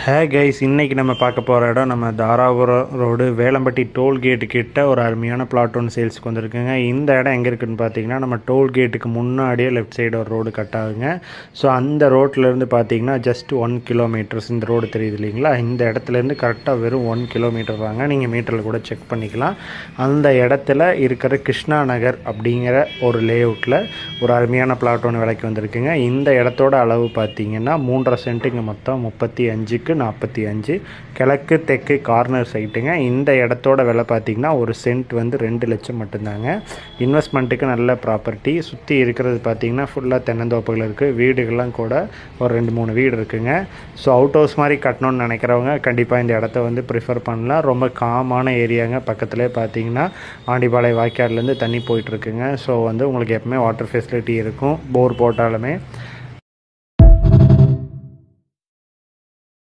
Hey guys, இன்றைக்கி நம்ம பார்க்க போகிற இடம் நம்ம தாராபுரம் ரோடு வேலம்பட்டி டோல்கேட்டு கிட்ட ஒரு அருமையான பிளாட் ஒன்று சேல்ஸுக்கு வந்திருக்குங்க. இந்த இடம் எங்கே இருக்குதுன்னு பார்த்தீங்கன்னா நம்ம டோல்கேட்டுக்கு முன்னாடியே லெஃப்ட் சைடு ஒரு ரோடு கட் ஆகுங்க. ஸோ அந்த ரோட்லேருந்து பார்த்தீங்கன்னா ஜஸ்ட் 1 கிலோமீட்டர்ஸ் இந்த ரோடு தெரியுது இல்லைங்களா. இந்த இடத்துலேருந்து கரெக்டாக வெறும் 1 கிலோமீட்டர் வாங்க, நீங்கள் மீட்டரில் கூட செக் பண்ணிக்கலாம். அந்த இடத்துல இருக்கிற கிருஷ்ணா நகர் அப்படிங்கிற ஒரு லேஅவுட்டில் ஒரு அருமையான பிளாட் ஒன்று விலைக்கு வந்திருக்குங்க. இந்த இடத்தோட அளவு பார்த்தீங்கன்னா 3.5 சென்ட்டுங்க, மொத்தம் 35க்கு 45, கிழக்கு தெற்கு கார்னர் சைட்டுங்க. இந்த இடத்தோட விலை பார்த்திங்கன்னா ஒரு சென்ட் வந்து 2 லட்சம் மட்டும்தாங்க. இன்வெஸ்ட்மெண்ட்டுக்கு நல்ல ப்ராப்பர்ட்டி. சுற்றி இருக்கிறது பார்த்திங்கன்னா ஃபுல்லாக தென்னந்தோப்புகள் இருக்குது. வீடுகள்லாம் கூட ஒரு 2-3 வீடு இருக்குங்க. ஸோ அவுட் ஹவுஸ் மாதிரி கட்டணும்னு நினைக்கிறவங்க கண்டிப்பாக இந்த இடத்த வந்து ப்ரிஃபர் பண்ணலாம். ரொம்ப காமான ஏரியாங்க. பக்கத்துலேயே பார்த்திங்கன்னா ஆண்டிபாளைய வாய்க்கால்லேருந்து தண்ணி போயிட்டுருக்குங்க. ஸோ வந்து உங்களுக்கு எப்பவுமே வாட்டர் ஃபெசிலிட்டி இருக்கும். போர் போட்டாலுமே